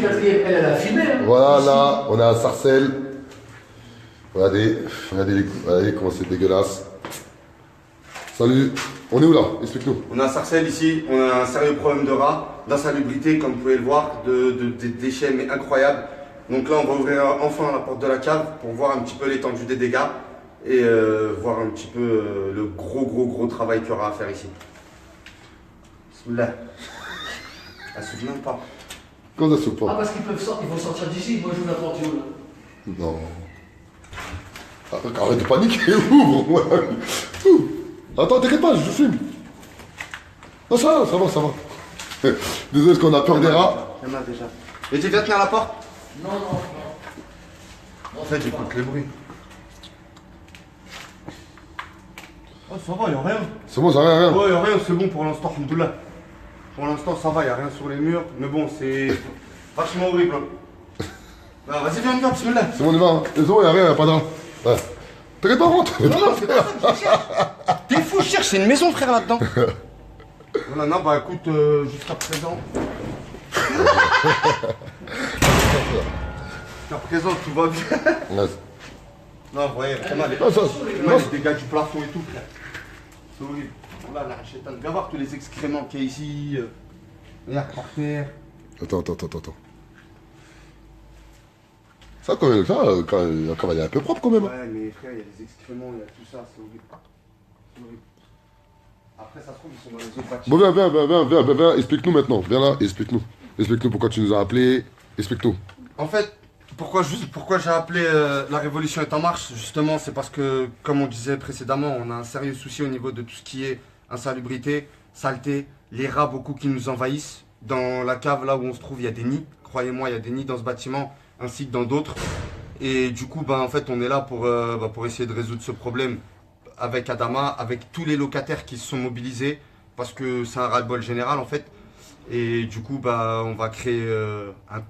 quatrième, elle a filmé. Hein, voilà, on est à Sarcelles. Regardez, regardez comment c'est dégueulasse. Salut, on est où là? Explique-nous. On est à Sarcelles ici, on a un sérieux problème de rats, d'insalubrité comme vous pouvez le voir, de déchets mais incroyables. Donc là on va ouvrir enfin la porte de la cave pour voir un petit peu l'étendue des dégâts et voir un petit peu le gros travail qu'il y aura à faire ici. Là. Elle s'ouvre même pas. Comment ça se passe? Ah, parce qu'ils vont sortir d'ici, moi je vous la porte là. Non. Arrête de paniquer, ouvre. Attends, t'inquiète pas, je filme. Non, ça va. Désolé, parce qu'on a peur des rats. Il y en a déjà. Et tu viens tenir la porte? Non. En fait, j'écoute les bruits. Oh, ça va, y'a rien. C'est bon, ça rien. Ouais, y'a rien, c'est bon pour l'instant, alhamdoulilah. Pour l'instant, ça va, y'a rien sur les murs. Mais bon, c'est vachement horrible. Hein. Alors, vas-y, viens, bismillah. C'est bon, on y va. Hein. Désolé, y'a rien, y'a pas d'argent. Ouais. T'inquiète pas, rentre. Non, c'est pas ça que je cherche. T'es fou, je cherche, c'est une maison, frère, là-dedans. Voilà, non, bah écoute, jusqu'à présent. Jusqu'à présent, tout va bien. Ouais. Non, vous voyez, vraiment, les dégâts du plafond et tout, frère. C'est horrible. Voilà, la chétane. Viens voir tous les excréments qu'il y a ici. Regarde par terre. Attends. Ça, quand même, la cavale est un peu propre quand même. Ouais, mais frère, il y a des excréments, il y a tout ça, c'est horrible. C'est horrible. Après, ça se trouve, ils sont dans les autres bâtiments. Bon, viens, explique-nous maintenant. Viens là, explique-nous. Explique-nous pourquoi tu nous as appelés. Explique-nous. En fait, pourquoi j'ai appelé La Révolution est en marche, justement, c'est parce que, comme on disait précédemment, on a un sérieux souci au niveau de tout ce qui est insalubrité, saleté, les rats beaucoup qui nous envahissent. Dans la cave, là où on se trouve, il y a des nids. Croyez-moi, il y a des nids dans ce bâtiment, ainsi que dans d'autres. Et du coup, en fait, on est là pour essayer de résoudre ce problème avec Adama, avec tous les locataires qui se sont mobilisés, parce que c'est un ras-le-bol général, en fait. Et du coup, on va créer un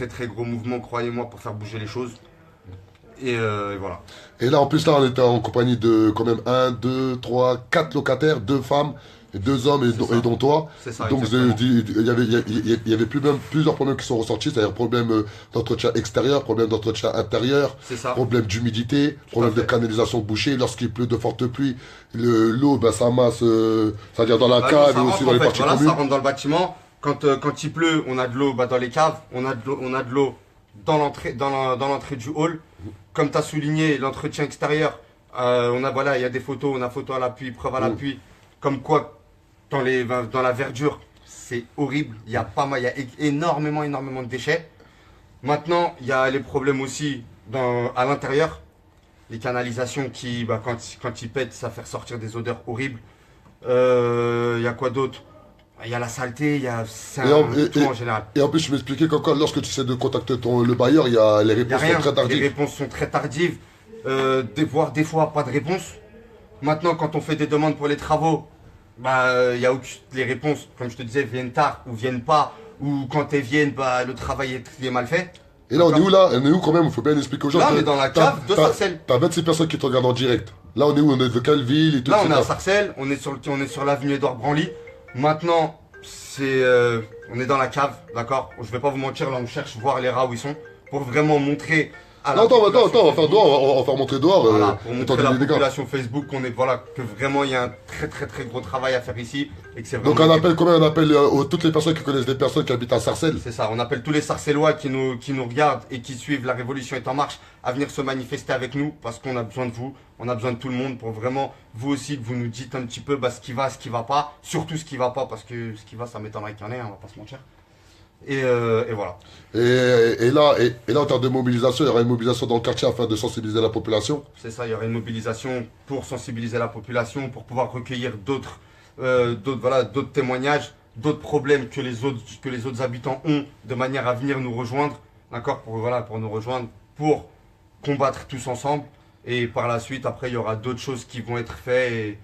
très gros mouvement, croyez-moi, pour faire bouger les choses. Et voilà. Et là, en plus, là, on était en compagnie de quand même 1, 2, 3, 4 locataires, 2 femmes, 2 hommes et dont toi. C'est ça, donc il y avait plusieurs problèmes qui sont ressortis, c'est-à-dire problème d'entretien extérieur, problème d'entretien intérieur, problème d'humidité, problème de canalisation bouchée. Lorsqu'il pleut de fortes pluies, l'eau, ça masse, c'est-à-dire dans la cave et aussi dans les parties communes. Ça rentre dans le bâtiment. Quand il pleut, on a de l'eau dans les caves, on a de l'eau dans l'entrée du hall. Comme tu as souligné, l'entretien extérieur, il y a des photos, on a photo à l'appui, preuve à l'appui, comme quoi dans la verdure, c'est horrible. Il y a énormément de déchets. Maintenant, il y a les problèmes aussi à l'intérieur, les canalisations qui, quand ils pètent, ça fait ressortir des odeurs horribles. Il y a quoi d'autre? Il y a la saleté, c'est tout en général. Et en plus, je m'expliquais qu'encore lorsque tu essaies de contacter le bailleur, les réponses sont très tardives. Les réponses sont très tardives, voire des fois pas de réponse. Maintenant, quand on fait des demandes pour les travaux, les réponses, comme je te disais, viennent tard ou viennent pas, ou quand elles viennent, le travail est mal fait. Et là, on est où là? On est où quand même? Il faut bien expliquer aux gens. Là, on est dans la cave de Sarcelles. T'as 26 personnes qui te regardent en direct. Là, on est où? On est de quelle ville et tout? Là, on est à Sarcelles, on est sur l'avenue Édouard Branly. Maintenant, on est dans la cave, d'accord? Je vais pas vous mentir, là, on cherche voir les rats où ils sont, pour vraiment montrer. Attends, on va faire dehors, on va faire montrer dehors. Voilà, pour montrer à la population Facebook que vraiment il y a un très gros travail à faire ici. Et que c'est vraiment. Donc on appelle toutes les personnes qui connaissent des personnes qui habitent à Sarcelles. C'est ça, on appelle tous les Sarcellois qui nous regardent et qui suivent La Révolution est en marche à venir se manifester avec nous parce qu'on a besoin de vous, on a besoin de tout le monde pour vraiment, vous aussi, que vous nous dites un petit peu ce qui va, ce qui va pas, surtout ce qui va pas parce que ce qui va ça m'étonnerait qu'il y en ait, on va pas se mentir. Et voilà. Et là, en termes de mobilisation, il y aura une mobilisation dans le quartier afin de sensibiliser la population. C'est ça, il y aura une mobilisation pour sensibiliser la population, pour pouvoir recueillir d'autres témoignages, d'autres problèmes que les autres habitants ont, de manière à venir nous rejoindre, d'accord, pour nous rejoindre, pour combattre tous ensemble. Et par la suite, après, il y aura d'autres choses qui vont être faites et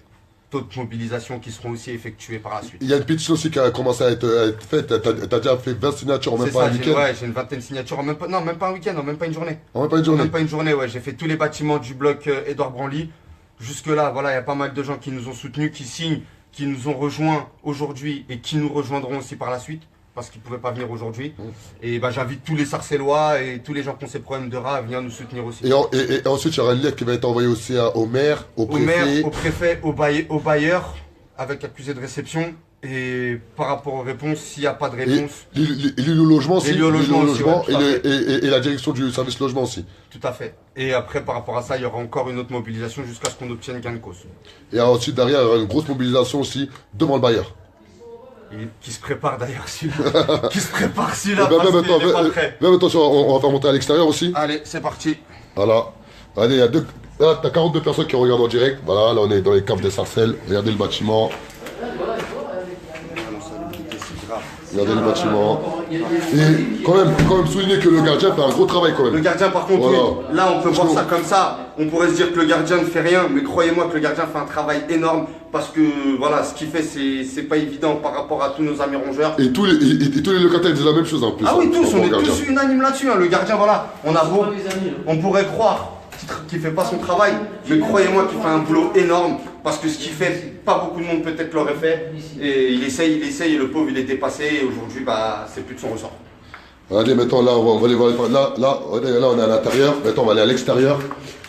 d'autres mobilisations qui seront aussi effectuées par la suite. Il y a une pétition aussi qui a commencé à être faite. T'as déjà fait 20 signatures en même pas un week-end. Ouais, j'ai une vingtaine de signatures en même pas un week-end, en même pas une journée. En même pas une journée. En même pas une journée, ouais. J'ai fait tous les bâtiments du bloc Édouard Branly. Jusque-là, il y a pas mal de gens qui nous ont soutenus, qui signent, qui nous ont rejoints aujourd'hui et qui nous rejoindront aussi par la suite. parce qu'il ne pouvait pas venir aujourd'hui. Et bah, j'invite tous les Sarcellois et tous les gens qui ont ces problèmes de rats à venir nous soutenir aussi. Et ensuite, il y aura une lettre qui va être envoyée aussi au maire, au préfet, au bailleur, avec accusé de réception. Et par rapport aux réponses, s'il n'y a pas de réponse... L'élu logement aussi, et la direction du service logement aussi. Tout à fait. Et après, par rapport à ça, il y aura encore une autre mobilisation jusqu'à ce qu'on obtienne gain de cause. Et ensuite, derrière, il y aura une grosse mobilisation aussi devant le bailleur. Et qui se prépare d'ailleurs celui-là. Qui se prépare celui-là parce même qu'il n'est pas prêt. Même attention, on va faire monter à l'extérieur aussi. Allez, c'est parti. Voilà. Allez, il y a là, t'as 42 personnes qui regardent en direct. Voilà, là, on est dans les caves des Sarcelles. Regardez le bâtiment. Regardez le bâtiment. Et quand même souligner que le gardien fait un gros travail quand même. Le gardien par contre, voilà. oui. Là on peut voir ça comme ça. On pourrait se dire que le gardien ne fait rien, mais croyez-moi que le gardien fait un travail énorme. Parce que voilà, ce qu'il fait c'est pas évident par rapport à tous nos amis rongeurs. Et tous les locataires disent la même chose en plus. Ah oui, tous, on est tous unanimes là-dessus. Hein. Le gardien, voilà, on pourrait croire qu'il fait pas son travail, mais croyez-moi qu'il fait un boulot énorme. Parce que ce qu'il fait, pas beaucoup de monde peut-être l'aurait fait. Et il essaye, et le pauvre il est dépassé. Et aujourd'hui, bah, c'est plus de son ressort. Allez, maintenant là, on va aller voir. Là, on est à l'intérieur. Maintenant, on va aller à l'extérieur.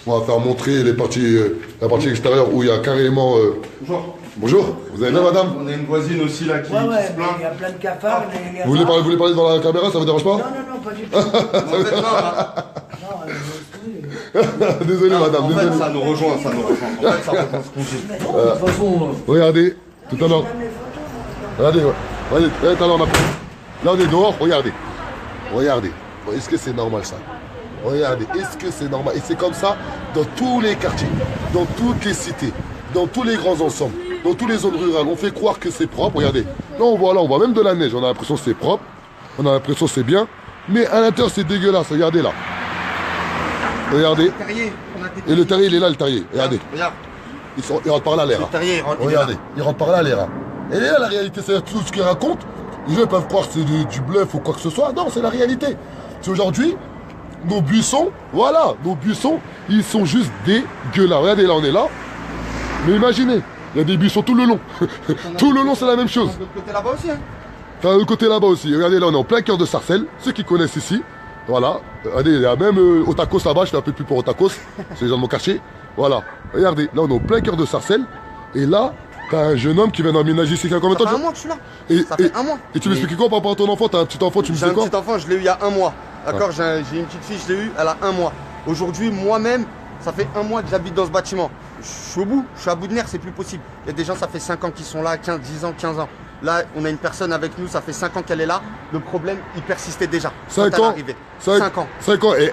On va faire montrer la partie extérieure où il y a carrément. Bonjour. Bonjour. Vous allez bien, madame? On a une voisine aussi là qui se plaint. Il y a plein de cafards. Vous voulez parler devant la caméra, ça vous dérange pas? Non, pas du tout. Désolé, madame. En fait, ça nous rejoint. En fait, ça rejoint ce qu'on dit. De toute façon... Regardez, tout à l'heure. Regardez, tout à l'heure, là, on est dehors, regardez. Regardez. Est-ce que c'est normal, ça? Regardez, est-ce que c'est normal? Et c'est comme ça dans tous les quartiers, dans toutes les cités, dans tous les grands ensembles, dans toutes les zones rurales. On fait croire que c'est propre, regardez. Là, on voit même de la neige. On a l'impression que c'est propre. On a l'impression que c'est bien. Mais à l'intérieur, c'est dégueulasse. Regardez là. Regardez. Et le terrier, il est là, le terrier. Regardez. Regarde. Il rentre par là, l'air. Regardez. Il rentre par là, l'air. Et là, la réalité, c'est tout ce qu'il raconte. Les gens peuvent croire que c'est du bluff ou quoi que ce soit. Non, c'est la réalité. C'est aujourd'hui, nos buissons, voilà, nos buissons, ils sont juste dégueulasses. Regardez, là, on est là. Mais imaginez, il y a des buissons tout le long. Tout le long, c'est la même chose. De l'autre côté là-bas aussi, hein. Enfin, le côté là-bas aussi. Regardez, là, on est en plein cœur de Sarcelles. Ceux qui connaissent ici, voilà. Regardez, il y a même au tacos là-bas. Je fais un peu plus pour au tacos. C'est les gens de mon quartier. Voilà. Regardez, là, on est en plein cœur de Sarcelles. Et là, t'as un jeune homme qui vient d'emménager ici. Combien de temps? Ça fait un mois que je suis là. Ça fait un mois. Et tu m'expliques quoi par rapport à ton enfant? T'as un petit enfant, tu me disais quoi? J'ai un petit enfant, je l'ai eu il y a un mois. D'accord, j'ai une petite fille, je l'ai eu, elle a un mois. Aujourd'hui, moi-même, ça fait un mois que j'habite dans ce bâtiment. Je suis au bout, je suis à bout de nerfs, c'est plus possible. Il y a des gens, ça fait 5 ans qu'ils sont là, 15, 10 ans, 15 ans. Là, on a une personne avec nous, ça fait 5 ans qu'elle est là. Le problème, il persistait déjà. 5 ans. 5 ans. 5 ans. Et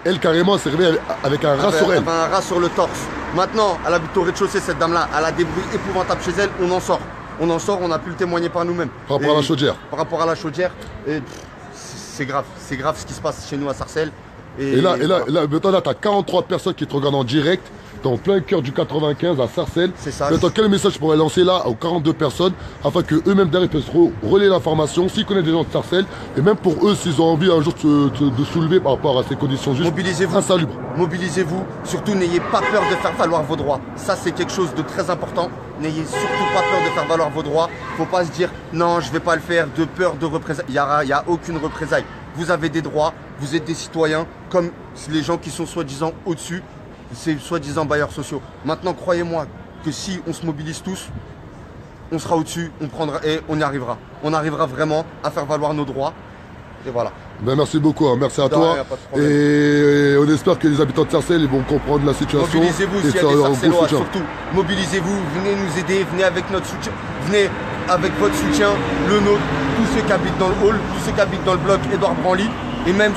elle carrément, s'est réveillée avec un rat sur elle. Elle avait un rat sur le torse. Maintenant, elle habite au rez-de-chaussée, cette dame-là. Elle a des bruits épouvantables chez elle, on en sort. On a pu le témoigner par nous-mêmes. Par rapport à la chaudière. Par rapport à la chaudière. C'est grave ce qui se passe chez nous à Sarcelles. Et là, maintenant, là, t'as 43 personnes qui te regardent en direct. T'es en plein cœur du 95 à Sarcelles. C'est ça. Maintenant, quel message tu pourrais lancer là aux 42 personnes afin qu'eux-mêmes derrière puissent relayer l'information, s'ils connaissent des gens de Sarcelles, et même pour eux, s'ils ont envie un jour de soulever par rapport à ces conditions juste insalubres. Mobilisez-vous. Surtout, n'ayez pas peur de faire valoir vos droits. Ça, c'est quelque chose de très important. N'ayez surtout pas peur de faire valoir vos droits. Faut pas se dire non, je vais pas le faire de peur de représailles. Il y a aucune représailles. Vous avez des droits, vous êtes des citoyens, comme les gens qui sont soi-disant au-dessus, ces soi-disant bailleurs sociaux. Maintenant, croyez-moi que si on se mobilise tous, on sera au-dessus, on y arrivera. On arrivera vraiment à faire valoir nos droits. Et voilà. Ben merci beaucoup, hein. Merci à toi. Rien, et on espère que les habitants de Sarcelles ils vont comprendre la situation. Mobilisez-vous s'il y a des Sarcellois, surtout. Mobilisez-vous, venez nous aider, venez avec notre soutien. Venez avec votre soutien, le nôtre, tous ceux qui habitent dans le hall, tous ceux qui habitent dans le bloc Édouard Branly, et même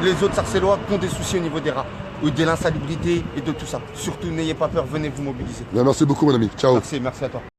les autres Sarcellois qui ont des soucis au niveau des rats, ou de l'insalubrité et de tout ça. Surtout, n'ayez pas peur, venez vous mobiliser. Ben merci beaucoup mon ami, ciao. Merci à toi.